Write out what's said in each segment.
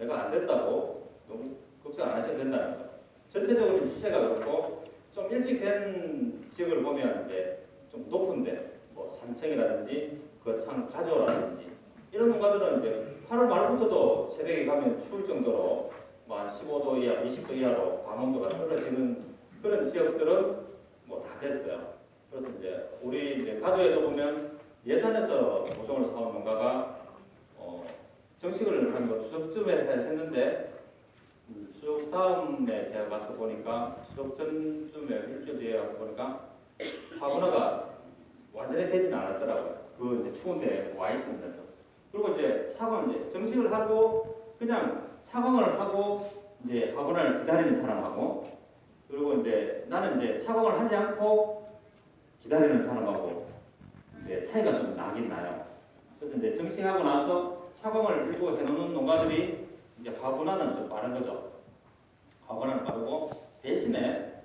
내가 안 됐다고 너무 걱정 안 하셔도 된다는 거. 전체적으로 좀 추세가 그렇고 좀 일찍 된 지역을 보면 이제 좀 높은데 뭐 산청이라든지 거창 가조라든지 이런 농가들은 이제 8월 말부터도 새벽에 가면 추울 정도로 뭐 15도 이하, 20도 이하로 밤온도가 떨어지는 그런 지역들은 뭐 다 됐어요. 그래서 이제 우리 이제 가조에도 보면 예산에서 모종을 사온 농가가 정식을 한 추석쯤에 했는데 추석 다음에 제가 가서 보니까 추석 전쯤에 일주일 뒤에 가서 보니까 화분화가 완전히 되지는 않았더라고요. 그 이제 추운데 와 있었는데. 그리고 이제 차광 이제 정식을 하고 그냥 차광을 하고 이제 화분화를 기다리는 사람하고 그리고 이제 나는 이제 차광을 하지 않고 기다리는 사람하고 이제 차이가 좀 나긴 나요. 그래서 이제 정식하고 나서 차광을 일부 해놓는 농가들이 이제 화분화는 좀 빠른 거죠. 화분화는 빠르고 대신에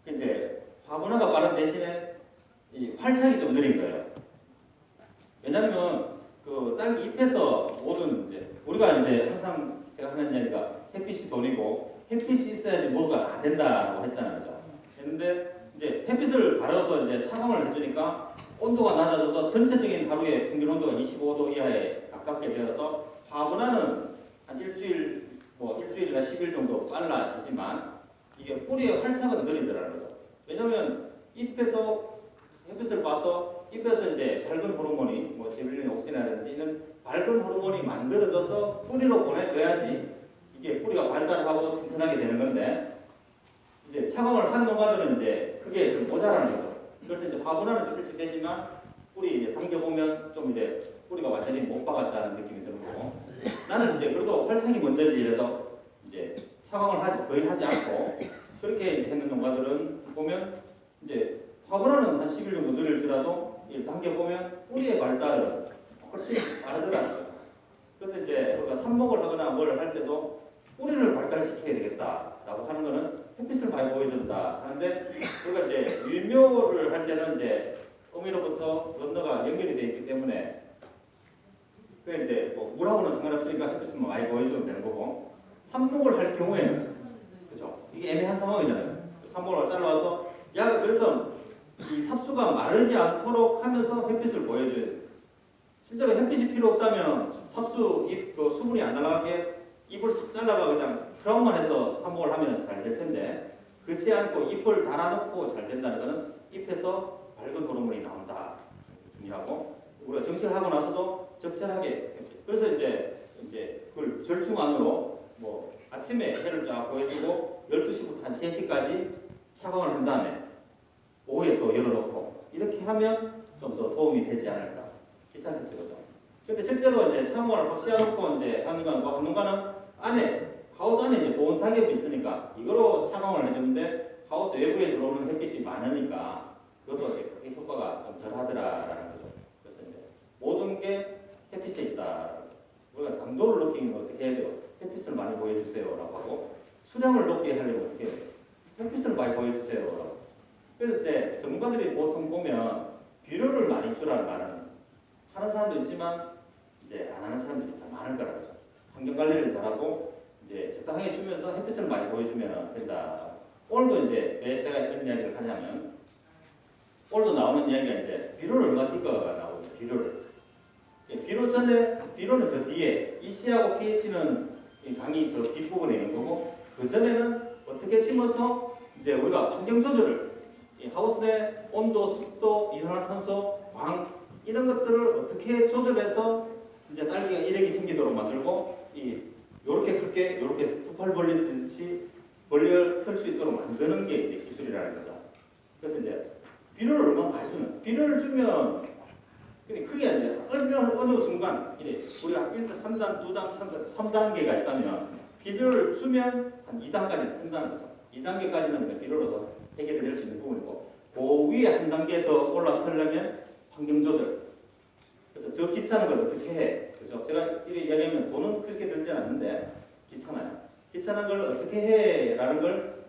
이제 화분화가 빠른 대신에 이 활착이 좀 느린 거예요. 왜냐하면 그 딸기 잎에서 모든 이제 우리가 이제 항상 제가 하는 이야기가 햇빛이 돈이고 햇빛이 있어야지 뭐가 다 된다고 했잖아요. 그죠? 했는데 이제 햇빛을 가려서 이제 차광을 해주니까 온도가 낮아져서 전체적인 하루의 평균 온도가 25도 이하에 가깝게 되어서 화분화는 한 일주일이나 10일 정도 빨라지지만 이게 뿌리의 활착은 느리더라는 거죠. 왜냐하면 잎에서 햇빛을 봐서 잎에서 이제 밝은 호르몬이 뭐 지블린 옥신이라든지 이런 밝은 호르몬이 만들어져서 뿌리로 보내줘야지 이게 뿌리가 발달하고 튼튼하게 되는 건데 이제 차광을 한 농가들은 이제 그게 좀 모자라는 거죠. 그래서 이제 화분화는 좀 일찍 되지만 뿌리 이제 당겨보면 좀 이제 뿌리가 완전히 못 박았다는 느낌이 들고 나는 이제 그래도 활착이 먼저지 이래서 이제 차광을 거의 하지 않고 그렇게 했는 농가들은 보면 이제 화분화는 한 10일 정도 느릴지라도 당겨보면 뿌리의 발달은 훨씬 빠르더라는 거예요. 그래서 이제 우리가 삽목을 하거나 뭘 할 때도 뿌리를 발달시켜야 되겠다라고 하는 거는 햇빛을 많이 보여준다 하는데 우리가 이제 밀묘를 할 때는 이제 어미로부터 런너가 연결이 되어 있기 때문에 그 이제 뭐 물하고는 상관없으니까 햇빛을 많이 보여주면 되는 거고 삽목을 할 경우에는 그죠? 이게 애매한 상황이잖아요. 삽목을 잘라와서 야가 그래서 이 삽수가 마르지 않도록 하면서 햇빛을 보여줘야 돼요. 실제로 햇빛이 필요 없다면 삽수 잎 그 수분이 안 날아가게 잎을 싹 잘라가 그냥 트라우만 해서 삽목을 하면 잘 될 텐데 그렇지 않고 잎을 달아놓고 잘 된다는 것은 잎에서 밝은 호르몬이 나온다. 중요하고 우리가 정식을 하고 나서도 적절하게 그래서 이제 그걸 절충 안으로 뭐 아침에 해를 쫙 보여주고 12시부터 한 3시까지 차광을 한 다음에 오후에 또 열어놓고 이렇게 하면 좀 더 도움이 되지 않을까 귀찮겠죠, 그죠? 근데 실제로 이제 차광을 확 씌워놓고 이제 하는 건 뭐 농가는 안에 하우스 안에 이제 보온 타격이 있으니까 이거로 차광을 해주는데 하우스 외부에 들어오는 햇빛이 많으니까 그것도 이제 크게 효과가 좀 덜하더라라는 거죠. 그래서 이제 모든 게 햇빛에 있다. 우리가 당도를 높이는 거 어떻게 해야 돼요? 햇빛을 많이 보여주세요라고 하고 수량을 높게 하려면 어떻게 해요? 햇빛을 많이 보여주세요라고. 그래서 이제 전문가들이 보통 보면 비료를 많이 주라는 말은 하는 사람도 있지만 이제 안 하는 사람들이 더 많을 거라고 하죠. 환경 관리를 잘하고 이제 적당하게 주면서 햇빛을 많이 보여주면 된다. 오늘도 이제 왜 제가 이런 이야기를 하냐면 오늘도 나오는 이야기가 이제 비료를 얼마 줄까가 나오죠. 비료를. 비료는 저 뒤에 EC하고 pH는 강이 저 뒷부분에 있는 거고 그 전에는 어떻게 심어서 이제 우리가 환경 조절을 이 하우스 내 온도, 습도, 이산화탄소, 광 이런 것들을 어떻게 조절해서 이제 딸기가 일액이 생기도록 만들고 요렇게 크게 요렇게 두 팔 벌리듯이 벌려 털 수 있도록 만드는 게 이제 기술이라는 거죠. 그래서 이제 비료를 얼마나 많이 주는 비료를 주면 근데 크게 이제 어느 순간 이제 우리가 1단, 1단, 2단, 3단, 3단계가 있다면 비료를 주면 한 2단까지 큰다는 거죠. 2단계까지는 비료로서 해결이 될 수 있는 부분이고 그 위에 한 단계 더 올라서려면 환경 조절. 그래서 저 귀찮은 걸 어떻게 해? 그죠? 제가 이렇게 이야기하면 돈은 그렇게 들지 않는데 귀찮아요. 귀찮은 걸 어떻게 해? 라는 걸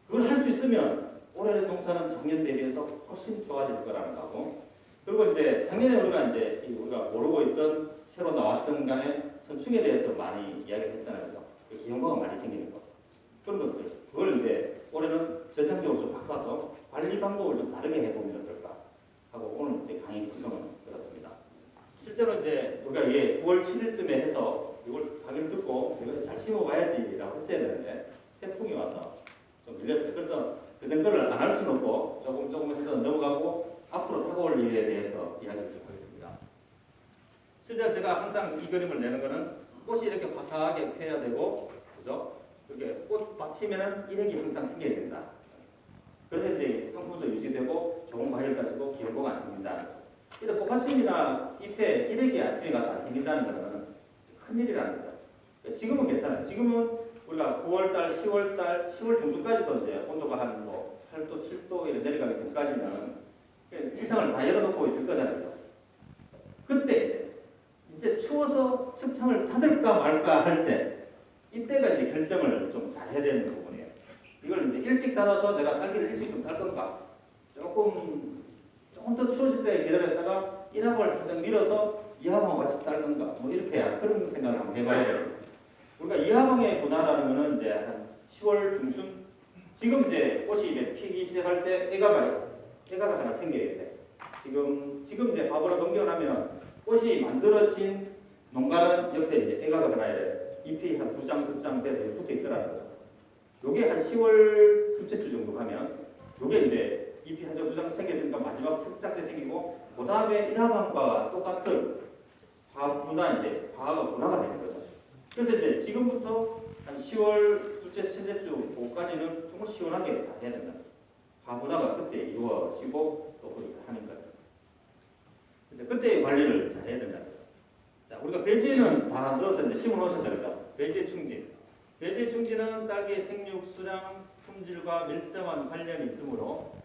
그걸 할 수 있으면 올해 농사는 작년 대비해서 훨씬 좋아질 거라는 거고 그리고 이제 작년에 우리가 모르고 있던 새로 나왔던 간에 선충에 대해서 많이 이야기를 했잖아요. 그죠? 기형과가 많이 생기는 거. 그런 것들. 그걸 이제 올해는 전향적으로 좀 바꿔서 관리 방법을 좀 다르게 해보면 어떨까 하고 오늘 이제 강의 구성을 들었습니다. 실제로 이제 우리가 이게 9월 7일쯤에 해서 이걸 강의를 듣고 이걸 잘 심어봐야지라고 했어야 되는데 태풍이 와서 좀 밀렸어요. 그래서 그 정도를 안 할 수는 없고 조금 해서 넘어가고 앞으로 다가올 일에 대해서 이야기를 좀 하겠습니다. 실제 제가 항상 이 그림을 내는 거는 꽃이 이렇게 화사하게 펴야 되고, 그죠? 이렇게 꽃 받치면은 일획이 항상 생겨야 된다. 그래서 이제 성품도 유지되고 좋은 과일 가지고 기형고가 안 생긴다. 근데 꽃받침이나 잎에 일획이 아침에 가서 안 생긴다는 거는 큰일이라는 거죠. 지금은 괜찮아요. 지금은 우리가 9월달, 10월달, 10월 중순까지도 이제 온도가 한 뭐 8도, 7도 이렇게 내려가기 전까지는 지상을 다 열어놓고 있을 거잖아요. 그때 이제 추워서 책창을 닫을까 말까 할 때, 이때가 이제 결정을 좀 잘 해야 되는 부분이에요. 이걸 이제 일찍 닫아서 내가 딸기를 일찍 좀 딸 건가, 조금 더 추워질 때 기다렸다가 1화방을 살짝 밀어서 2화방을 같이 딸 건가, 뭐 이렇게 그런 생각을 한번 해봐야 돼요. 우리가 2화방의 분화라는 거는 이제 한 10월 중순, 지금 이제 꽃이 이제 피기 시작할 때 애가가 하나 생겨야 돼. 지금 이제 밥으로 넘겨나면 꽃이 만들어진 농가는 옆에 이제 애가가 하나 잎이 한 2장, 3장 돼서 붙어 있더라는 거죠. 요게 한 10월 둘째 주 정도 가면 요게 이제 잎이 한 장, 2장 생겼으니까 마지막 석장 때 생기고, 그 다음에 1화방과 똑같은 화분화 이제 화가 분화가 되는 거죠. 그래서 이제 지금부터 한 10월 둘째, 셋째 주 그까지는 정말 시원하게 잘 해야 된다. 화분화가 그때 이루어지고 또 그렇게 하는 거죠. 그때의 관리를 잘 해야 된다. 자, 우리가 배지는 다 넣어서 이제 심어 놓으셨다 그죠? 배지 충진. 배지 충진은 딸기의 생육, 수량, 품질과 밀접한 관련이 있으므로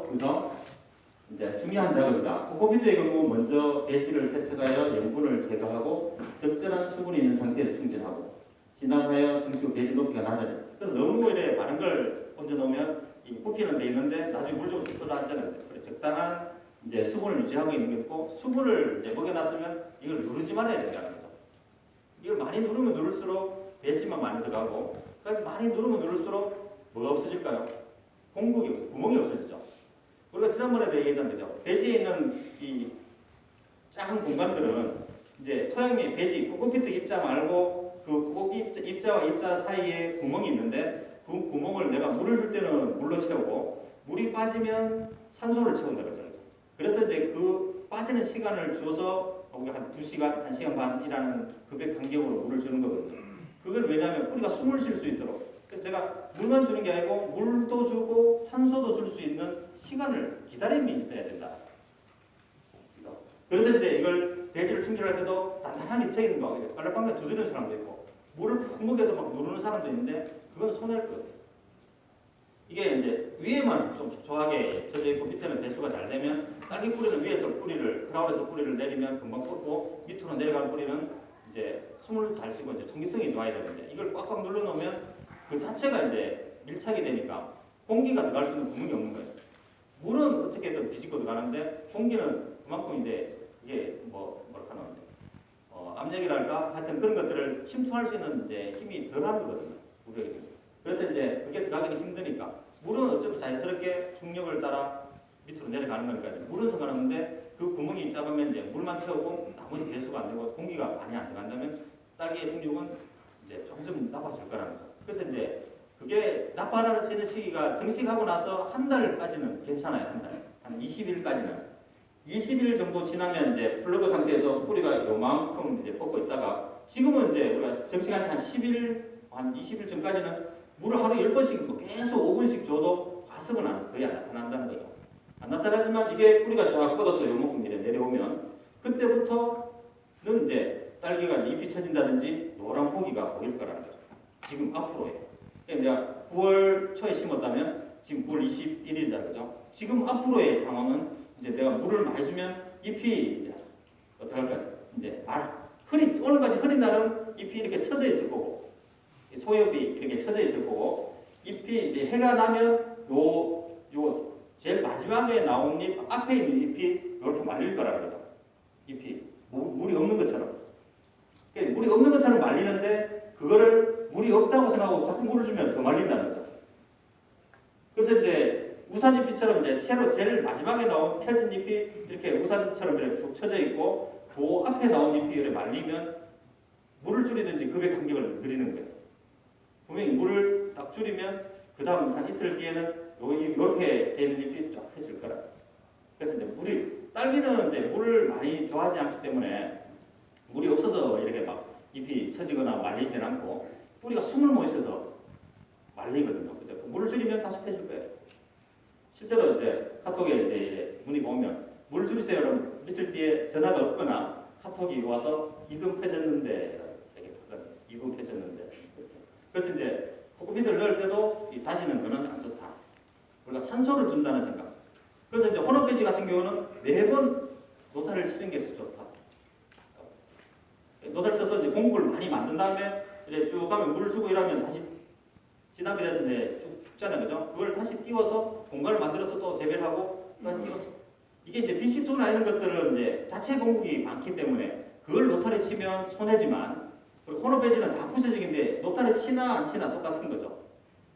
그죠? 이제 중요한 작업이다. 코코피트의 경우 먼저 배지를 세척하여 염분을 제거하고 적절한 수분이 있는 상태에서 충진하고, 진화하여 정식 배지 높이가 낮아져. 그래서 너무 이래 많은 걸 얹어 놓으면 이 부피는 돼 있는데 나중에 물 좀 쏟아 하잖아요. 적당한 이제 수분을 유지하고 있는 게 있고, 수분을 이제 먹여놨으면 이걸 누르지 말아야 된다는 거죠. 이걸 많이 누르면 누를수록 배지만 많이 들어가고, 그러니까 많이 누르면 누를수록 뭐가 없어질까요? 공국이 구멍이 없어지죠. 우리가 지난번에도 얘기했던 거죠. 배지에 있는 이 작은 공간들은 이제 토양미 배지 코코피트 입자 말고 그 코코피트 입자와 입자 사이에 구멍이 있는데, 그 구멍을 내가 물을 줄 때는 물로 채우고 물이 빠지면 산소를 채운다 그러잖아요. 그래서 이제 그 빠지는 시간을 주어서 우리가 한 2시간, 1시간 반이라는 급의 간격으로 물을 주는 거거든요. 그걸 왜냐하면 뿌리가 숨을 쉴 수 있도록. 그래서 제가 물만 주는 게 아니고 물도 주고 산소도 줄 수 있는 시간을 기다림이 있어야 된다. 그래서 이제 이걸 배지를 충전할 때도 단단하게 채이는 거, 빨래방에 두드리는 사람도 있고 물을 푹 먹여서 막 누르는 사람도 있는데, 그건 손해일 것 같아요. 이게 이제 위에만 좀 촉촉하게 젖어 있고 밑에는 배수가 잘 되면, 딸기 뿌리는 위에서 뿌리를, 크라운에서 뿌리를 내리면 금방 뻗고, 밑으로 내려가는 뿌리는 이제 숨을 잘 쉬고 이제 통기성이 좋아야 되는데, 이걸 꽉꽉 눌러 놓으면 그 자체가 이제 밀착이 되니까 공기가 들어갈 수 있는 구멍이 없는 거예요. 물은 어떻게든 비집고 들어가는데 공기는 그만큼 이제 이게 뭐랄까나 압력이랄까 하여튼 그런 것들을 침투할 수 있는 이제 힘이 덜한 거거든요. 우리에게. 그래서 이제 그게 들어가기는 힘드니까, 물은 어차피 자연스럽게 중력을 따라 밑으로 내려가는 거니까 물은 상관없는데, 그 구멍이 작으면 이제 물만 채우고 나머지 배수가 안 되고 공기가 많이 안 들어간다면 딸기의 생육은 이제 점점 나빠질 거라는 거죠. 그래서 이제 그게 나빠지는 시기가 정식하고 나서 한 달까지는 괜찮아요. 한 20일까지는. 20일 정도 지나면 이제 플러그 상태에서 뿌리가 요만큼 이제 뻗고 있다가, 지금은 이제 우리가 정식한 한 10일, 한 20일 전까지는 물을 하루 10번씩 계속 5분씩 줘도 화석은 거의 안 나타난다는 거죠. 안 나타나지만 이게 뿌리가 쫙 뻗어서 요만큼 이제 내려오면, 그때부터는 이제 딸기가 잎이 처진다든지 노란 포기가 보일 거라는 거죠. 지금 앞으로예요. 그러니까 9월 초에 심었다면 지금 9월 21일이잖아요. 그죠? 지금 앞으로의 상황은 이제 내가 물을 많이 주면 잎이 이제 어떻게 할까요? 이제 오늘까지 흐린 날은 잎이 이렇게 쳐져 있을 거고, 소엽이 이렇게 쳐져 있을 거고, 잎이 이제 해가 나면 요 제일 마지막에 나온 잎, 앞에 있는 잎이 이렇게 말릴 거라는 거죠. 잎이 물이 없는 것처럼. 그러니까 물이 없는 것처럼 말리는데 그거를 물이 없다고 생각하고 자꾸 물을 주면 더 말린다는 거죠. 그래서 이제 우산잎처럼 이제 새로 제일 마지막에 나온 펴진 잎이 이렇게 우산처럼 이렇게 쭉 쳐져 있고 그 앞에 나온 잎이 이렇게 말리면 물을 줄이든지 급의 간격을 늘리는 거예요. 분명히 물을 딱 줄이면 그 다음 한 이틀 뒤에는 이렇게 되는 잎이 쫙 펴질 거라. 그래서 이제 딸기는 이제 물을 많이 좋아하지 않기 때문에 물이 없어서 이렇게 막 잎이 처지거나 말리진 않고 뿌리가 숨을 못 쉬어서 말리거든요. 그죠? 물을 줄이면 다시 펴질 거예요. 실제로 이제 카톡에 이제 문의가 오면 물 줄이세요. 그러면 며칠 뒤에 전화가 없거나 카톡이 와서 이금 펴졌는데 이금 펴졌는데 그래서 이제 코코피트를 넣을 때도 이 다지는 거는 안 좋다. 우리가 산소를 준다는 생각. 그래서 이제 혼합배지 같은 경우는 매번 노타를 치는 게 좋다. 노타를 쳐서 이제 공구를 많이 만든 다음에 이제 쭉 가면 물을 주고 이러면 다시 진압이 돼서 이제 쭉 죽잖아요, 그죠? 그걸 다시 띄워서 공간을 만들어서 또 재배하고 다시 띄워서 이게 이제 BC2나 이런 것들은 이제 자체 공국이 많기 때문에 그걸 노타를 치면 손해지만 그리고 혼합배지는 다 부수적인데 노타를 치나 안 치나 똑같은 거죠.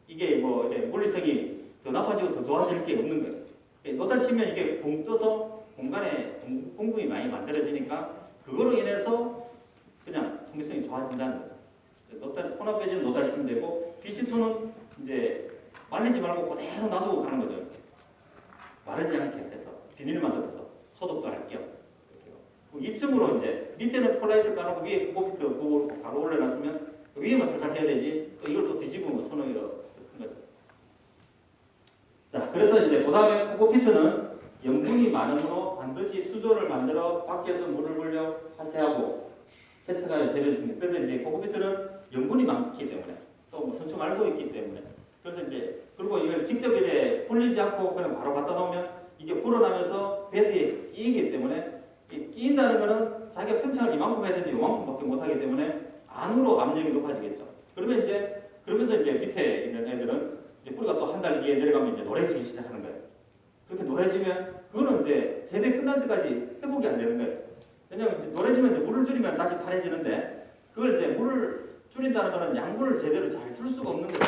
이게 뭐 물리성이 더 나빠지고 더 좋아질 게 없는 거예요. 노타를 치면 이게 붕 떠서 공간에 공국이 많이 만들어지니까 그거로 인해서 그냥 통기성이 좋아진다는 거죠. 혼합배지는 노타를 치면 되고 BC2는 이제 말리지 말고 그대로 놔두고 가는 거죠. 마르지 않게 해서 비닐만 덮어서 소독도 할 겸. 2층으로 이제 밑에는 폴라이트 깔아놓고 위에 코코피트 그걸 바로 올려놨으면 위에만 살살 해야 되지 또 이걸 또 뒤집으면 손흥이가 큰 거죠. 자, 그래서 이제 그 다음에 코코피트는 염분이 많으므로 반드시 수조를 만들어 밖에서 물을 불려 파쇄하고 세척하여 재배해 줍니다. 그래서 이제 코코피트는 염분이 많기 때문에 또 선충 알도 있기 때문에 그래서 이제 그리고 이걸 직접 이제 불리지 않고 그냥 바로 갖다 놓으면 이게 불어나면서 베드에 끼이기 때문에 끼인다는 것은 자기가 편착을 이만큼 해야 되는데 이만큼밖에 못하기 때문에 안으로 압력이 높아지겠죠. 그러면 이제 그러면서 이제 밑에 있는 애들은 이제 뿌리가 또 한 달 뒤에 내려가면 이제 노래지기 시작하는 거예요. 그렇게 노래지면 그거는 이제 재배 끝날 때까지 회복이 안 되는 거예요. 왜냐하면 이제 노래지면 이제 물을 줄이면 다시 파래지는데 그걸 이제 물을 줄인다는 것은 양분을 제대로 잘 줄 수가 없는 거예요.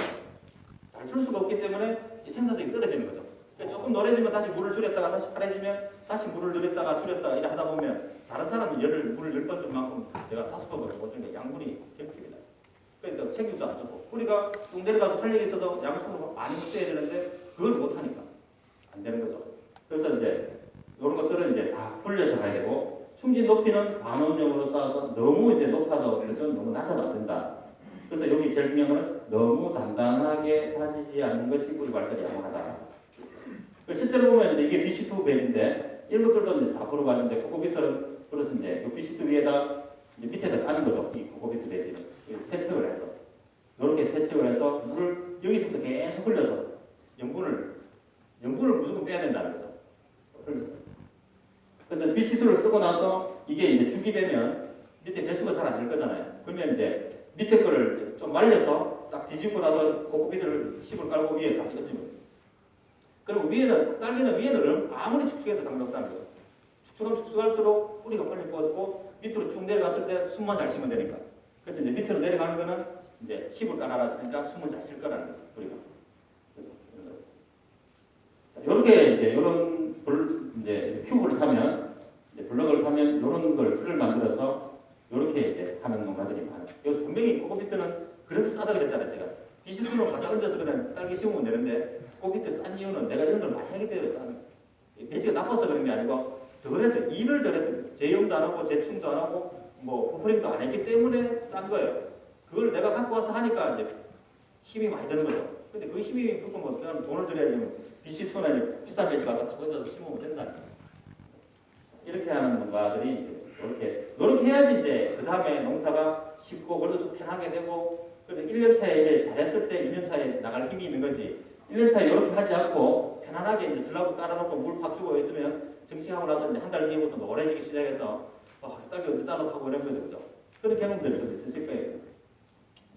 잘 줄 수가 없기 때문에 이 생산성이 떨어지는 거죠. 그러니까 조금 노래지면 다시 물을 줄였다가 다시 파래지면 다시 물을 늘렸다가 줄였다가 이래 하다 보면 다른 사람은 물을 10번 줄 만큼 제가 5번 못 주니까 양분이 결핍니다. 그러니까 생육도 안 좋고 뿌리가 쭉 내려가서 탄력이 있어도 양수로 많이 써야 되는데 그걸 못하니까 안 되는 거죠. 그래서 이제 이런 것들은 이제 다 불려서 가야 되고 충진 높이는 반원형으로 쌓아서 너무 이제 높아도 그래서 너무 낮아도 안 된다. 그래서 여기 제일 중요한 것은 너무 단단하게 다지지 않는 것이 뿌리 발달이 양호하다. 실제로 보면 이게 BC2 배지인데 이런 것들도 이제 다 풀어봤는데 코코피트는 그래서 이제 BC2 위에다 이제 밑에다 까는 거죠. 이 코코피트 배지는 세척을 해서 이렇게 세척을 해서 물을 여기서부터 계속 흘려서 염분을 무조건 빼야 된다는 거죠. 흘려서. 그래서 BC2를 쓰고 나서 이게 이제 죽이 되면 밑에 배수가 잘 안 될 거잖아요. 그러면 이제 밑에 거를 좀 말려서 딱 뒤집고 나서 코코피트를 씹을 깔고 위에 같이 얹으면 그리고 위에는 딸기는 위에는 아무리 축축해도 상관없다는 거죠. 축축하면 축축할수록 뿌리가 빨리 뻗고 밑으로 쭉 내려갔을 때 숨만 잘 쉬면 되니까. 그래서 이제 밑으로 내려가는 거는 이제 칩을 깔아놨으니까 숨을 잘 쉴 거라는 거죠. 뿌리가. 이렇게 이제 이런 이제 큐브를 사면 이제 블럭을 사면 이런 걸 틀을 만들어서 이렇게 이제 하는 농가들이 많아요. 분명히 코코피트는 그래서 싸다 그랬잖아요, 제가. BC2는 갖다 얹어서 그냥 딸기 심으면 되는데 코코피트 싼 이유는 내가 이런 걸 많이 하기 때문에 싸는 거예요. 배지가 나빠서 그런 게 아니고 덜해서 일을 덜해서 제염도 안 하고 제충도 안 하고 뭐 포프링도 안 했기 때문에 싼 거예요. 그걸 내가 갖고 와서 하니까 이제 힘이 많이 드는 거죠. 근데 그 힘이 조금 뭐 돈을 들여야지 BC2나 비싼 배지 갖다 딱 얹어서 심으면 된다는 거예요. 이렇게 하는 농가들이 이렇게 해야지 이제 그 다음에 농사가 쉽고 그래도 좀 편하게 되고 그런데 1년 차에 잘했을 때 2년 차에 나갈 힘이 있는 거지. 1년 차에 이렇게 하지 않고 편안하게 이제 슬라브 깔아놓고 물 팍 주고 있으면 정식하고 나서 이제 한 달 뒤부터 노래지기 시작해서 딸기 언제 따놓고 이런 거죠, 그죠? 그런 경험들이 좀 있으실 거예요.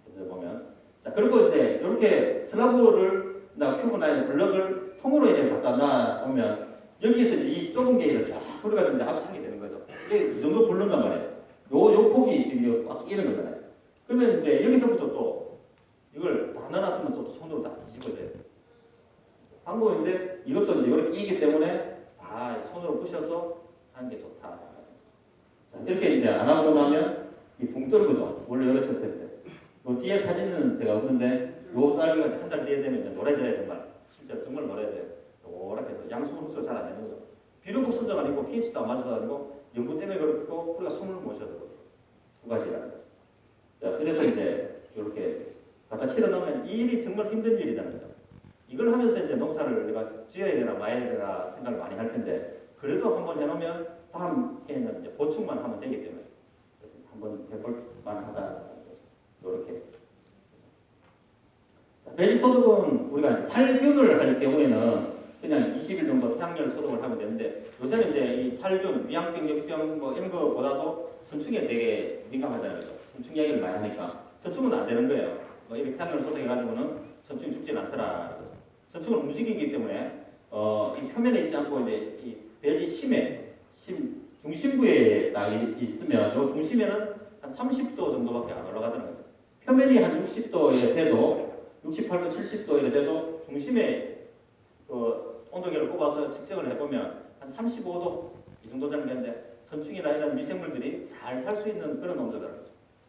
그래서 보면 자 그리고 이제 이렇게 슬라브를 큐브나 블럭을 통으로 이제 갖다 놔보면 여기에서 이제 이 좁은 게이를 쫙 뿌려가지고 이제 합창이 되는 거죠. 이게 이 정도 부른단 말이에요. 요 폭이 지금 꽉 끼는 거잖아요. 그러면 이제 여기서부터 또 이걸 다 넣어놨으면 또 손으로 다 뒤집어야 돼요. 방법인데 이것도 이제 이렇게 끼기 때문에 다 손으로 부셔서 하는 게 좋다. 자, 이렇게 이제 안 하고 나면 이 붕 뜨는 거죠. 원래 어렸을 때인데. 요 뒤에 사진은 제가 없는데 요 딸기가 한 달 뒤에 되면 이제 노래져야 정말 진짜 정말 노래져요. 요렇게 해서 양수분 흡수가 잘 안 되는 거죠. 비료 복수자가 아니고 pH도 안 맞아도 아니고 연구 때문에 그렇고 우리가 숨을 못 쉬어서 두 가지라는 거죠. 자, 그래서 이제 이렇게 갖다 실어 놓으면 이 일이 정말 힘든 일이잖아요. 이걸 하면서 이제 농사를 내가 지어야 되나 말아야 되나 생각을 많이 할 텐데 그래도 한번 해놓으면 다음 해에는 이제 보충만 하면 되기 때문에 한번 해볼 만하다. 이렇게. 배지 소독은 우리가 살균을 할 경우에는 그냥 20일 정도 태양열 소독을 하면 되는데 요새는 이제 이 살균, 위양병, 역병 뭐 이런 거보다도 선충에 되게 민감하잖아요. 선충 이야기를 많이 하니까 선충은 안 되는 거예요. 뭐 이렇게 태양열 소독해가지고는 선충이 죽지는 않더라. 선충은 움직이기 때문에 이 표면에 있지 않고 이제 이 배지 중심부에 딱 있으면 요 중심에는 한 30도 정도밖에 안 올라가더라고요. 표면이 한 60도에 돼도 68도, 70도에 돼도 중심에 온도계를 꼽아서 측정을 해보면 한 35도 이 정도 되는 건데 선충이나 이런 미생물들이 잘 살 수 있는 그런 온도더라고요.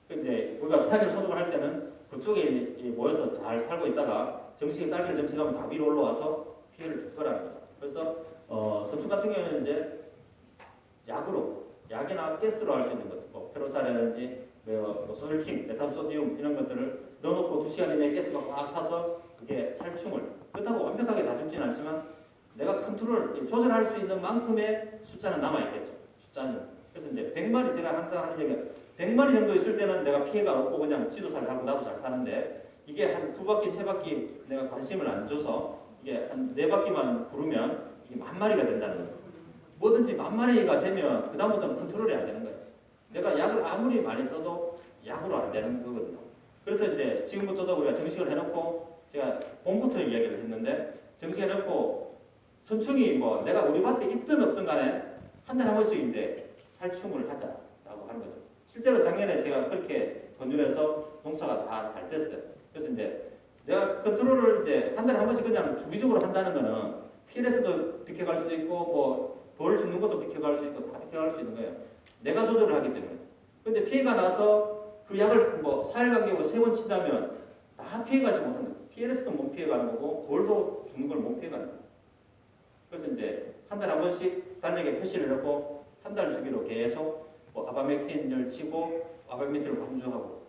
근데 우리가 태양열 소독을 할 때는 그쪽에 모여서 잘 살고 있다가 딸기를 정식하면 다 위로 올라와서 피해를 줄 거라는 거죠. 그래서 선충 같은 경우에는 이제 약이나 가스로 할 수 있는 것, 뭐 페로사라든지 소일킹, 메탄소디움 이런 것들을 넣어놓고 2시간 이내에 가스가 꽉 차서 그게 살충을 그렇다고 완벽하게 다 죽지는 않지만 내가 조절할 수 있는 만큼의 숫자는 남아있겠죠. 숫자는. 그래서 이제 100마리 제가 항상 하는 얘기가 100마리 정도 있을 때는 내가 피해가 없고 그냥 지도 잘 하고 나도 잘 사는데 이게 한 2바퀴, 3바퀴 내가 관심을 안 줘서 이게 한 4바퀴만 부르면 이게 10,000마리가 된다는 거예요. 뭐든지 10,000마리가 되면 그다음부터는 컨트롤이 안 되는 거예요. 내가 약을 아무리 많이 써도 약으로 안 되는 거거든요. 그래서 이제 지금부터도 우리가 정식을 해놓고 제가 봄부터 이야기를 했는데 정식해놓고 선충이 뭐 내가 우리 밭에 있든 없든 간에 한 달에 한 번씩 이제 살충을 하자라고 하는 거죠. 실제로 작년에 제가 그렇게 권유해서 농사가 다 잘 됐어요. 그래서 이제 내가 컨트롤을 이제 한 달에 한 번씩 그냥 주기적으로 한다는 거는 PLS도 비켜갈 수도 있고 뭐 벌 죽는 것도 비켜갈 수 있고 다 비켜갈 수 있는 거예요. 내가 조절을 하기 때문에. 근데 피해가 나서 그 약을 뭐 4일 간격으로 3번 친다면 다 피해가지 못하는 거예요. PLS도 못 피해가는 거고 벌도 죽는 걸 못 피해가는 거예요. 그래서 이제 한 달에 한 번씩 단력에 표시를 넣고 한 달 주기로 계속 뭐 아바메틴을 치고 아바메틴을 관주하고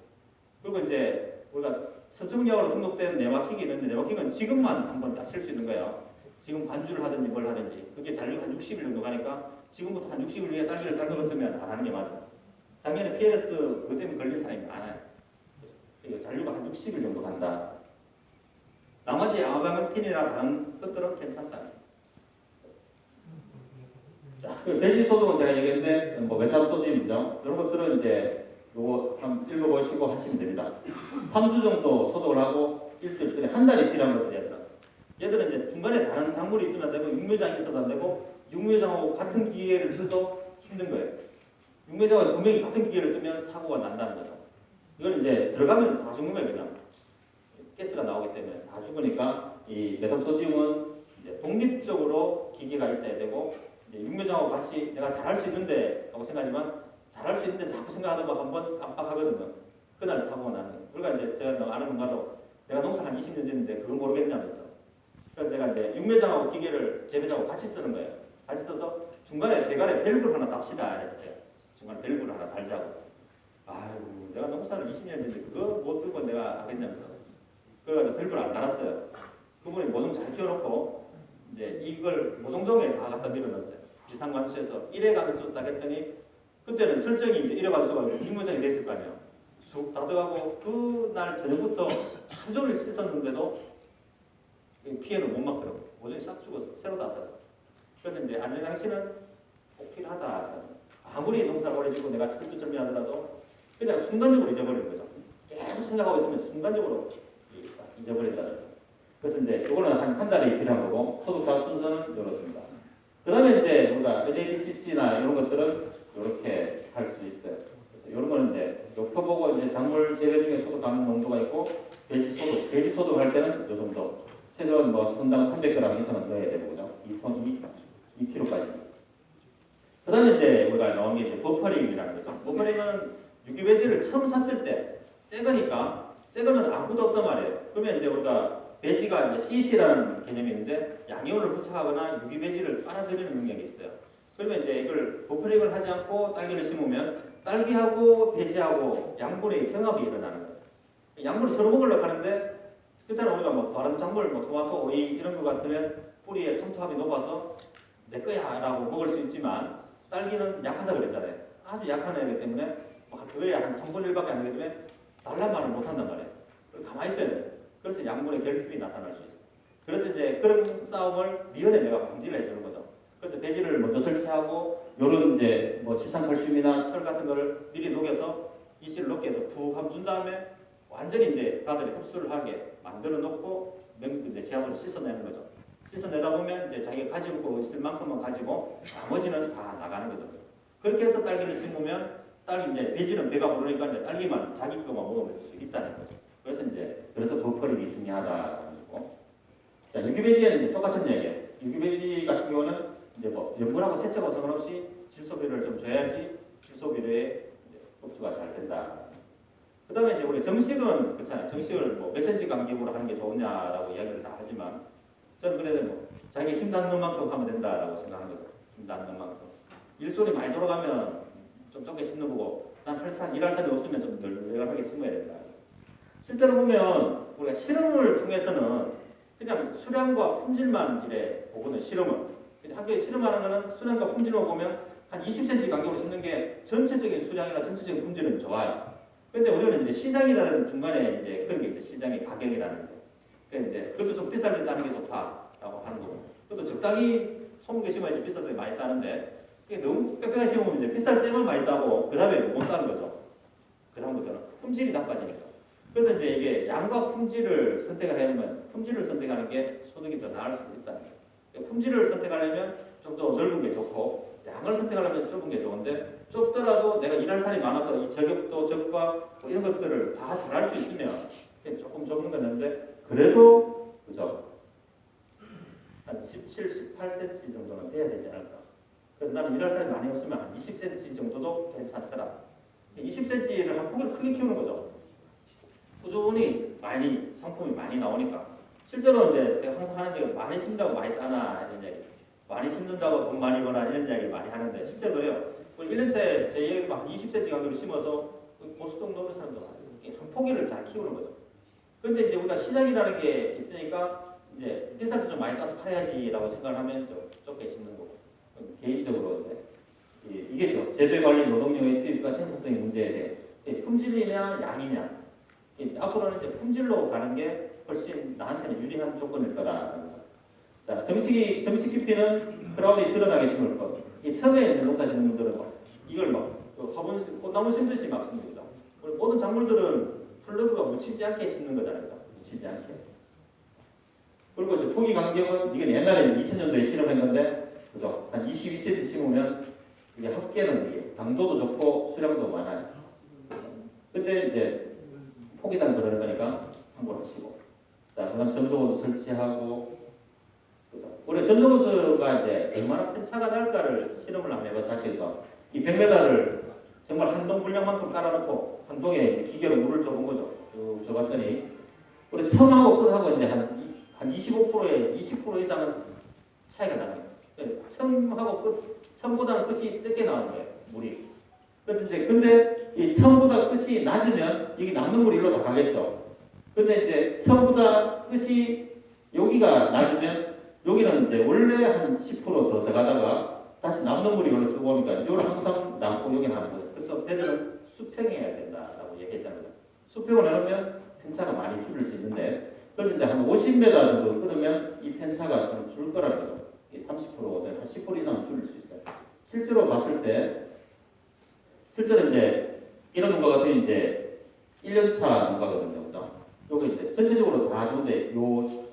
그리고 이제 우리가 선충약으로 등록된 네마킥이 있는데 네마킥은 지금만 한번 딱 칠 수 있는 거예요. 지금 관주를 하든지 뭘 하든지 그게 잔류가 한 60일 정도 가니까 지금부터 한 60일 위에 딸기를 딸 것 같으면 안 하는 게 맞아요. 작년에 PLS 그것 때문에 걸린 사람이 많아요. 잔류가 한 60일 정도 간다. 나머지 아바메틴이나 다른 것들은 괜찮다. 자, 그 배지 소독은 제가 얘기했는데 뭐 메탄소디움이죠. 이런 것들은 이제 요거 한번 읽어보시고 하시면 됩니다. 3주 정도 소독을 하고 일주일 전에 한 달이 필요한 것들이 얘들은 이제 중간에 다른 작물이 있으면 안 되고 육묘장이 있어도 안 되고 육묘장하고 같은 기계를 써도 힘든 거예요. 육묘장하고 분명히 같은 기계를 쓰면 사고가 난다는 거죠. 이건 이제 들어가면 다 죽는 거예요. 그냥 가스가 나오기 때문에 다 죽으니까 이 메탄소디움은 이제 독립적으로 기계가 있어야 되고 이제 육묘장하고 같이 내가 잘할 수 있는데 하고 생각하지만 잘할 수 있는데 자꾸 생각하다가 한번 깜빡하거든요. 그날 사고가 나는 거예요. 그러니까 이제 제가 아는 농가도 내가 농사 한 20년 됐는데 그걸 모르겠냐면서 그래서 제가 이제 육묘장하고 기계를 재배장하고 같이 쓰는 거예요. 같이 써서 중간에 대가리 밸브를 하나 답시다 그랬어요. 중간에 밸브를 하나 달자고. 아이고 내가 농사를 20년 했는데 그거 못 들고 내가 하겠냐면서. 그래가지고 밸브를 안 달았어요. 그분이 모종 잘 키워놓고 이제 이걸 모종종에 다 갖다 밀어넣었어요. 비상관수에서 1회 관수 딱 했더니 그때는 설정이 이제 1회 관수가 육묘장이 됐을 거 아니에요. 쑥 다 들어가고 그날 저녁부터 하루 종일 씻었는데도 피해는 못 막더라고요. 모종이 싹 죽어서 새로 다 샀어요. 그래서 이제 안전장치는 꼭 필요하다. 아무리 농사가 오래 지고 내가 철두철미하더라도 그냥 순간적으로 잊어버리는 거죠. 계속 생각하고 있으면 순간적으로 잊어버린다는 거죠. 그래서 이제 이거는 한 달에 입히는 거고 소득자 순서는 이렇습니다. 그 다음에 이제 우리가 LADCC나 이런 것들은 이렇게 할 수 있어요. 그래서 이런 거는 이제 표 보고 이제 작물 재배 중에 소득하는 농도가 있고 돼지 소득할 때는 이 정도. 최소한 뭐 톤당 300g 이상은 넣어야 되고 그죠? 2kg까지. 그 다음에 이제 우리가 나온 게 이제 버퍼링이라는 거죠. 버퍼링은 유기배지를 처음 샀을 때 새 거니까 새 거는 아무것도 없단 말이에요. 그러면 이제 우리가 배지가 이제 CC라는 개념이 있는데 양이온을 부착하거나 유기배지를 빨아들이는 능력이 있어요. 그러면 이제 이걸 버퍼링을 하지 않고 딸기를 심으면 딸기하고 배지하고 양분의 경합이 일어나는 거예요. 양분을 서로 먹으려고 하는데 그렇잖아. 우리가 뭐 다른 작물, 뭐 토마토, 오이 이런 거 같으면 뿌리에 삼투압이 높아서 내 거야라고 먹을 수 있지만 딸기는 약하다 그랬잖아요. 아주 약한 애기 때문에 그거에 한 3분의 1밖에 안 되기 때문에 달란말을 못한단 말이에요. 가만히 있어야 돼요. 그래서 양분의 결핍이 나타날 수 있어요. 그래서 이제 그런 싸움을 미연에 내가 방지를 해주는 거죠. 그래서 배지를 먼저 설치하고 요런 이제 뭐 칠산칼슘이나 철 같은 거를 미리 녹여서 이씨를 녹게 해서 푹 한번 준 다음에 완전히 이제 가들이 흡수를 하게 만들어 놓고 이제 지압으로 씻어내는 거죠. 씻어내다 보면 이제 자기가 가지고 있을 만큼만 가지고 나머지는 다 나가는 거죠. 그렇게 해서 딸기를 심으면 딸기 이제 배지는 배가 부르니까 이제 딸기만 자기 것만 먹으면 수 있다는 거죠. 그래서 버퍼링이 중요하다는 거고. 자, 유기배지에는 이제 똑같은 얘기예요. 유기배지 같은 경우는 이제 뭐 염분하고 세척하고 상관없이 질소비료를 좀 줘야지 질소비료에 흡수가 잘 된다. 그 다음에 이제 우리 정식은 그렇잖아요. 정식을 뭐 몇 cm 간격으로 하는 게 좋으냐라고 이야기를 다 하지만 저는 그래도 뭐 자기 힘 닿는 만큼 하면 된다라고 생각하는 거죠. 힘 닿는 만큼. 일손이 많이 돌아가면 좀 적게 심는 거고 난 일할산이 없으면 좀 널널하게 심어야 된다. 실제로 보면 우리가 실험을 통해서는 그냥 수량과 품질만 이래 보거든요. 실험은. 학교에 실험하는 거는 수량과 품질만 보면 한 20cm 간격으로 심는 게 전체적인 수량이나 전체적인 품질은 좋아요. 근데 우리는 이제 시장이라는 중간에 이제 그런 게 있죠. 시장의 가격이라는 게. 그러니까 이제 그것도 좀 비쌀 때 따는 게 좋다라고 하는 거고. 그것도 적당히 소문게 심어야지 비쌀 때 많이 따는데 그게 너무 빽빽하게 심으면 이제 비쌀 때만 많이 따고 그 다음에 못 따는 거죠. 그 다음부터는 품질이 나빠지니까. 그래서 이제 이게 양과 품질을 선택을 하려면 품질을 선택하는 게 소득이 더 나을 수 있다는 거예요. 품질을 선택하려면 좀 더 넓은 게 좋고 양을 선택하려면 좁은 게 좋은데 좁더라도 내가 일할 사람이 많아서 이 저격도 적과 뭐 이런 것들을 다 잘할 수 있으면 조금 좁은 건데 그래도 그죠? 한 17, 18cm 정도는 돼야 되지 않을까. 그래서 나는 일할 사람이 많이 없으면 한 20cm 정도도 괜찮더라. 20cm를 한 포기를 크게 키우는 거죠. 꾸준히 많이 상품이 많이 나오니까. 실제로 이제 제가 항상 하는 게 많이 심는다고 많이 따나 이런 얘기. 많이 심는다고 돈 많이 버나 이런 이야기를 많이 하는데 실제로 그래요. 1년차에 제 얘기 막 20cm 간격으로 심어서 보수동 넘는 사람도 한 포기를 잘 키우는 거죠. 그런데 이제 우리가 시장이라는 게 있으니까 이제 비쌀 때 좀 많이 따서 팔아야지라고 생각을 하면 좀 좁게 심는 거고. 개인적으로 이게 재배 관리 노동력의 투입과 생산성의 문제에 대해 품질이냐 양이냐. 앞으로는 이제 품질로 가는 게 훨씬 나한테는 유리한 조건일 거라는 거. 자, 정식 깊이는 크라운이 드러나게 심을 것. 이 처음에 있는 농사 짓는 분들은 이걸 막 화분 꽃나무 심듯이 막 심는 거죠. 모든 작물들은 플러그가 묻히지 않게 심는 거잖아요. 묻히지 않게. 그리고 이제 포기 간격은 이게 옛날에 2000년도에 실험했는데 그죠? 한 22cm 심으면 이게 합계는 이게 당도도 좋고 수량도 많아요. 근데 이제 포기단 그러는 거니까 참고하시고. 자, 그다음 전조호수 설치하고. 그죠? 우리 전조호수가 이제 얼마나 큰 차가 날까를 실험을 한번 해봐서 학교에서 이 100m를 정말 한 동 분량만큼 깔아놓고 한 동에 기계로 물을 줘본 거죠. 쭉 줘봤더니 우리 처음하고 끝하고 이제 한 25%에 20% 이상은 차이가 나는 거예요. 처음하고 끝, 처음보다는 끝이 적게 나오는 거예요. 물이. 그래서 이제 근데 이 처음보다 끝이 낮으면 이게 남는 물이 일로 다 가겠죠. 근데 이제 처음보다 끝이 여기가 낮으면 여기는 이제 원래 한 10% 더 들어가다가 다시 남는 물이 이걸로 쭉 오니까 이걸 항상 남고 여기는 하는 거예요. 그래서 배들은 수평해야 된다라고 얘기했잖아요. 수평을 해놓으면 편차가 많이 줄일 수 있는데 그래서 이제 한 50m 정도 끊으면 이 편차가 좀 줄 거라는 거죠. 30%든 한 10% 이상 줄일 수 있어요. 실제로 봤을 때 실제로 이제 이런 농가 같은 이제 1년차 농가거든요. 그죠? 요거 이제 전체적으로 다 좋은데 요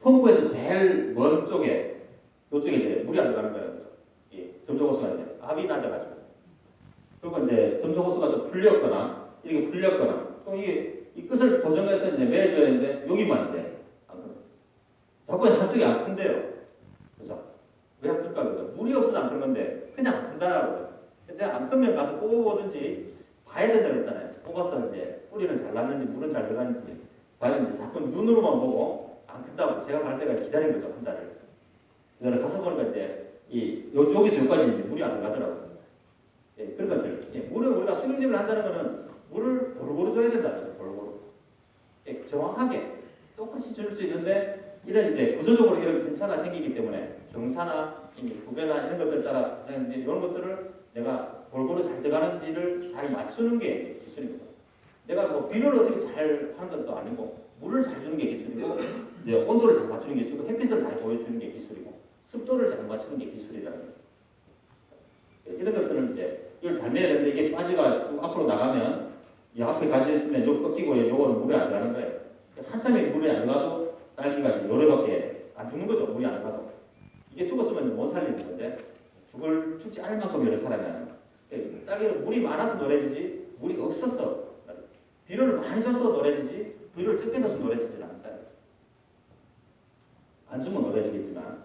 펌프에서 제일 먼 쪽에 이쪽에 이제 물이 안 들어가는 거예요. 이 점적 호수가 이제 압이 낮아가지고 그리고 이제 점적 호수가 좀 풀렸거나 이렇게 풀렸거나 또 이게 이 끝을 고정해서 이제 매줘야 되는데 여기만 이제 안 큰. 자꾸 한쪽이 안 큰데요. 그죠? 왜 안 클까 그죠? 물이 없어서 안 큰 건데 그냥 안 큰다라고. 제가 안 크면 가서 뽑아보든지 봐야 된다고 했잖아요. 뽑아서 이제 뿌리는 잘 났는지 물은 잘 들어가는지 봐야 되는데 자꾸 눈으로만 보고 안 큰다고 제가 갈 때까지 기다린 거죠 한 달을. 그래서 가서 보니까 이제 여기서 여기까지 이제 물이 안 들어가더라고요. 예, 그러니까 물을 우리가 수경집을 한다는 거는 물을 고루고루 줘야 된다는 거죠. 고루고루. 예, 정확하게 똑같이 줄 수 있는데 이런 이제 구조적으로 이런 편차가 생기기 때문에 경사나 구배나 이런 것들 따라 이제 이런 것들을 내가 골고루 잘 들어가는지를 잘 맞추는 게 기술입니다. 내가 뭐 비료를 어떻게 잘 하는 것도 아니고 물을 잘 주는 게 기술이고 이제 온도를 잘 맞추는 게 기술이고 햇빛을 잘 보여주는 게 기술이고 습도를 잘 맞추는 게 기술이라는 거예요. 이런 것들은 이제 이걸 잘 내야 되는데 이게 빠지가 앞으로 나가면 이 앞에 가지 있으면 요 꺾이고 요거는 물에 안 들어가는 거예요. 한참에 물에 안 들어가도 딸기가 요래밖에 안 죽는 거죠. 물이 안 들어가도. 이게 죽었으면 못 살리는 건데 죽지 않을 만큼 열에 살아나는 거예요. 딸기는 물이 많아서 노래지지 물이 없어서 비료를 많이 줘서 노래지지 비료를 적게 줘서 노래지지 않아요. 안 주면 노래지겠지만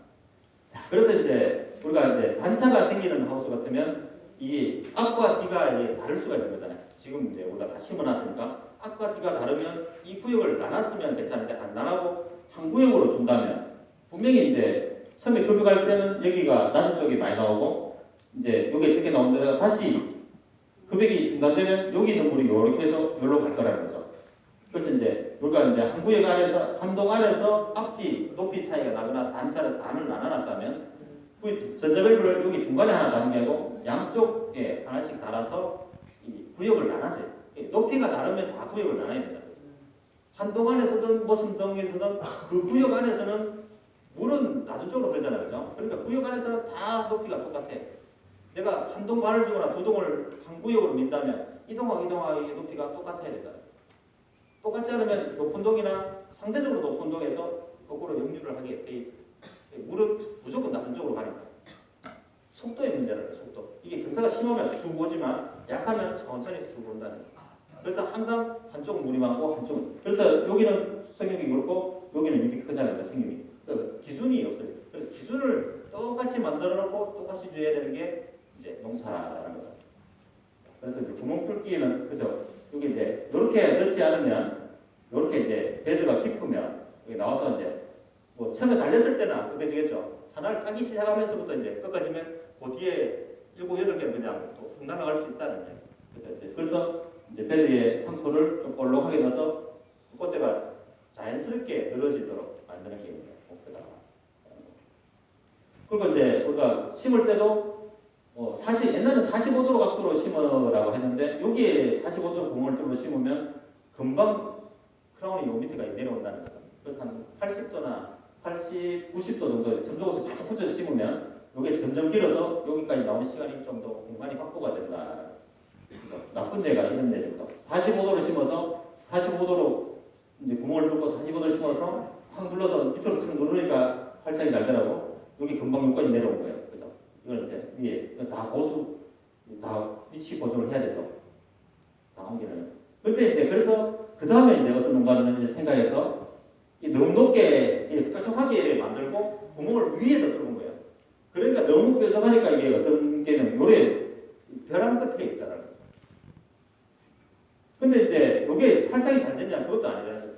자, 그래서 이제 우리가 이제 단차가 생기는 하우스 같으면 이 앞과 뒤가 다를 수가 있는 거잖아요. 지금 이제 우리가 다 심어놨으니까 앞과 뒤가 다르면 이 구역을 나눴으면 괜찮은데 안 나누고 한 구역으로 준다면 분명히 이제 처음에 급여갈 때는 여기가 낮은 쪽이 많이 나오고 이제 여기에 적게 나오는데 다시 급액이 중단되면 여기 있는 물이 이렇게 해서 여기로 갈 거라는 거죠. 그래서 이제 우리가 이제 한 구역 안에서 한동 안에서 앞뒤 높이 차이가 나거나 단차를 반을 나눠놨다면 그 전자밸브를 여기 중간에 하나 다는 게 아니고 양쪽에 하나씩 달아서 이 구역을 나눠줘요. 높이가 다르면 다 구역을 나눠야 되잖아요. 한동 안에서든 무슨 동에서든 그 구역 안에서는 물은 낮은 쪽으로 흐르잖아요. 그죠? 그러니까 구역 안에서는 다 높이가 똑같아. 내가 한 동 반을 주거나 두 동을 한 구역으로 민다면 이동하기 높이가 똑같아야 되잖아요. 똑같지 않으면 높은 동이나 상대적으로 높은 동에서 거꾸로 역류를 하게 돼 있어요. 물은 무조건 낮은 쪽으로 가니까. 속도의 문제라는 거예요. 속도. 이게 경사가 심하면 쑥 오지만 약하면 천천히 쑥 온다는 거예요. 그래서 항상 한쪽은 물이 많고 한쪽은. 그래서 여기는 성형이 그렇고 여기는 이렇게 크잖아요. 성형이. 그러니까 기준이 없어요. 그래서 기준을 똑같이 만들어 놓고 똑같이 줘야 되는 게 이제 농사라는 거죠. 그래서 이제 구멍 뚫기는 그죠. 여기 이제 이렇게 넣지 않으면 이렇게 이제 베드가 깊으면 여기 나와서 이제 뭐 처음에 달렸을 때는 안 꺾어지겠죠. 하나를 따기 시작하면서부터 이제 꺾어지면 그 뒤에 7, 8개는 그냥 또 날아갈 수 있다는 거예요. 그래서 이제 베드의 상토를 좀 볼록하게 넣어서 꽃대가 자연스럽게 늘어지도록 만드는 게 목표다. 그리고 이제 우리가 심을 때도 옛날에는 45도 각도로 심으라고 했는데 여기에 45도 구멍을 뚫어 심으면 금방 크라운이 요 밑에가 내려온다는 거죠. 그래서 한 80도나 80, 90도 정도 점적으로 바짝 펼쳐서 심으면 이게 점점 길어서 여기까지 나오는 시간이 좀 더 공간이 확보가 된다. 나쁜 데가 이런 데입니다. 45도로 심어서 45도로 이제 구멍을 뚫고 45도로 심어서 확 눌러서 밑으로 탁 누르니까 활착이 잘 되라고 여기 금방 여기까지 내려온 거예요. 그죠? 이걸 이제 위에 다 보수 다 위치 보정을 해야 되죠. 나온 게는. 그때 이제 그래서 그 다음에 이제 어떤 농가들은 이제 생각해서 너무 높게 뾰족하게 만들고 구멍을 위에다 뚫은 거예요. 그러니까 너무 뾰족하니까 이게 어떤 게는 요래 벼랑 끝에 있다라는 거예요. 근데 이제 이게 활착이 잘 되냐 그것도 아니라는 거죠.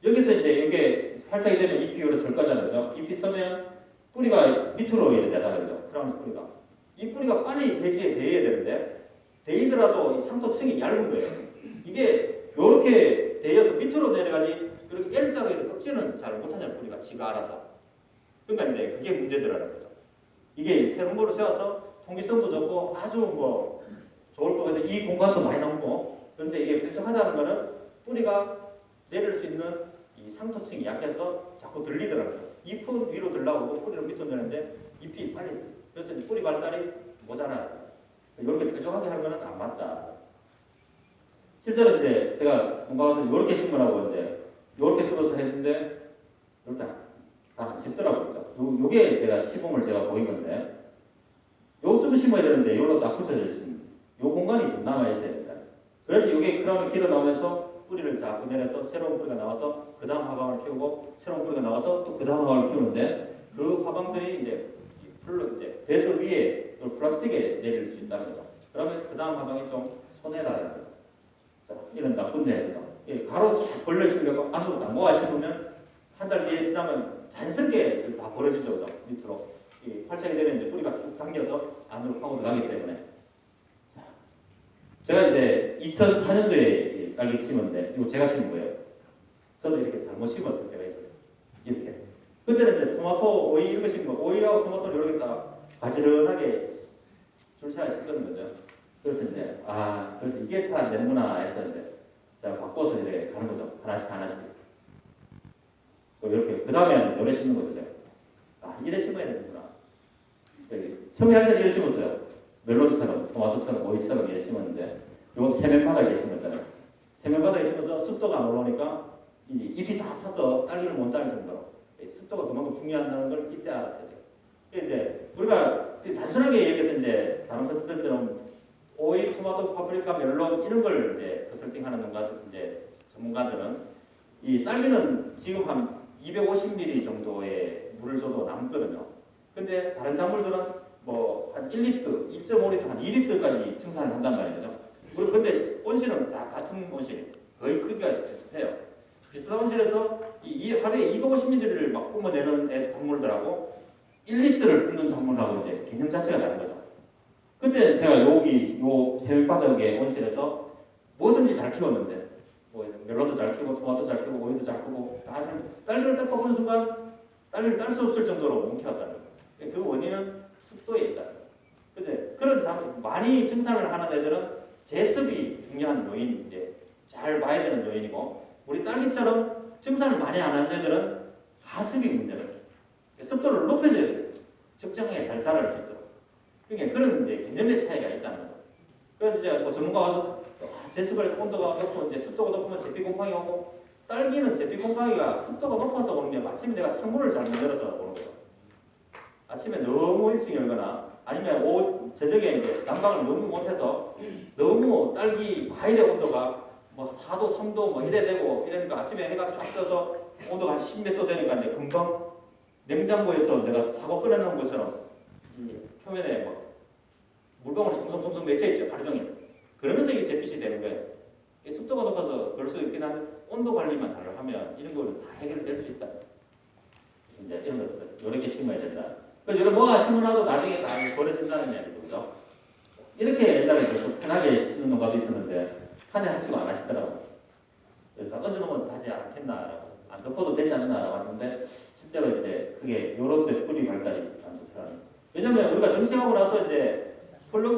여기서 이제 이게 활착이 되면 잎이 요래 설 거잖아요. 잎이 서면 뿌리가 밑으로 이렇게 되잖아요. 크라운 뿌리가. 이 뿌리가 빨리 대지에 대해야 되는데 대이더라도 이 상토층이 얇은 거예요. 이게 이렇게 대여서 밑으로 내려가지 이렇게 L자로 이렇게 꺾지는 잘 못하잖아요. 뿌리가 지가 알아서. 그러니까 이제 그게 문제더라는 거죠. 이게 새로운 거로 세워서 통기성도 좋고 아주 뭐 좋을 것 같아요. 이 공간도 많이 남고 그런데 이게 뾰족하다는 거는 뿌리가 내릴 수 있는 이 상토층이 약해서 자꾸 들리더라고요. 잎은 위로 들라고 뿌리를 밑으로 내는데 잎이 빨리 그래서 이제 뿌리 발달이 모자라요. 이렇게 뾰족하게 하는 거는 안 맞다. 실제로 이제 제가 공부가서 이렇게 심으라고 이제 이렇게 뚫어서 했는데 이렇게 안 쉽더라고요. 요게 제가 시범을 제가 보인 건데, 요쯤 심어야 되는데, 요로 딱 붙여져 있습니다. 요 공간이 좀 남아있어야 됩니다. 그래서 요게 그러면 길어 나오면서 뿌리를 자꾸 내려서 새로운 뿌리가 나와서 그 다음 화방을 키우고 새로운 뿌리가 나와서 또 그 다음 화방을 키우는데 그 화방들이 이제 이제 베드 위에 플라스틱에 내릴 수 있다는 거죠. 그러면 그 다음 화방이 좀 손해라는 거죠. 자, 이런 나쁜 데에서 가로 쫙 벌려주려고 안으로 다 모아 심으면 한 달 뒤에 지나면 자연스럽게 다 벌어지죠. 그죠? 밑으로. 이 활착이 되면 이제 뿌리가 쭉 당겨서 안으로 파고 들어가기 때문에. 자, 제가 이제 2004년도에 딸기 심었는데, 이거 제가 심은 거예요. 저도 이렇게 잘못 심었을 때가 있었어요. 이렇게. 그때는 이제 토마토, 오이 이런 거 심은 거, 오이하고 토마토를 이렇게 딱 바지런하게 줄차에 씻는 거죠. 그래서 이제, 그래서 이게 잘 안 되는구나 했었는데, 자, 바꿔서 이렇게 가는 거죠. 하나씩 하나씩. 또 이렇게, 그 다음에 노래 심는 거죠. 이래 심어야 되는구나. 처음에 할 때는 이래 심었어요. 멜론처럼, 토마토처럼, 오이처럼 이래 심었는데, 이건 세면바닥에 심었잖아요. 세면바닥에 심어서 습도가 안 올라오니까 잎이 다 타서 딸기를 못 따를 정도로 습도가 그만큼 중요하다는 걸 이때 알았어요. 이제 우리가 단순하게 얘기해서 이제 다른 컨설팅들은 오이, 토마토, 파프리카, 멜론 이런 걸 이제 컨설팅하는 이제 전문가들은 이 딸기는 지금 한 250ml 정도의 물을 줘도 남거든요. 근데 다른 작물들은 뭐 한 1리터, 1.5리터, 한 2리터까지 증산을 한단 말이죠. 근데 온실은 다 같은 온실, 거의 크기가 비슷해요. 비슷한 온실에서 이 하루에 250ml를 막 뿜어내는 작물들하고 1리터를 뿜는 작물하고 이제 개념 자체가 다른 거죠. 그때 제가 여기 요 세면바닥의 온실에서 뭐든지 잘 키웠는데, 뭐 멜론도 잘 키우고 토마토 잘 키우고 오이도 잘 키우고 다 딸기를 딱 뽑는 순간 딸기를 딸 수 없을 정도로 못 키웠다는 거예요. 그 원인은 습도에 있다. 그제 그런 많이 증산을 하는 애들은 제습이 중요한 요인, 이제 잘 봐야 되는 요인이고, 우리 딸기처럼 증산을 많이 안 하는 애들은 가습이 문제예요. 습도를 높여줘야 돼요. 적정하게 잘 자랄 수 있도록. 그러니까 그런 이제 개념의 차이가 있다는 거죠. 그래서 이제 뭐 전문가 와서 제습을 온도가 높고 이제 습도가 높으면 제피 곰팡이 오고, 딸기는 제피 곰팡이가 습도가 높아서 오는 게 마침 내가 창문을 잘못 열어서 오는 거예요. 아침에 너무 일찍 열거나 아니면 저녁에 이제 난방을 너무 못해서 너무 딸기 과일의 온도가 뭐 4도, 3도 뭐 이래 되고 이러니까 아침에 해가 쫙 떠서 온도가 한 10몇 도 되니까 이제 금방 냉장고에서 내가 사고 끓여놓은 것처럼 이 표면에 뭐 물방울이 송송송송 맺혀 있죠, 하루 종일. 그러면서 이게 잿빛이 되는 거예요. 습도가 높아서 그럴 수 있긴 한데 온도 관리만 잘 하면 이런 거는 다 해결될 수 있다. 이제 이런 것들 여러 개 심어야 된다. 그래서 이런 뭐가 심어놔도 나중에 다 버려진다는 얘기죠, 그죠? 이렇게 옛날에 좀 편하게 심는 농가도 있었는데 판에 하시고 안 하시더라고요. 그러니까 얹어놓으면 다지 않겠나라고, 안 덮어도 되지 않나라고 하는데 실제로 이제 그게 요런 데 뿌리 발달이 안 좋더라고요. 왜냐면 우리가 정식하고 나서 이제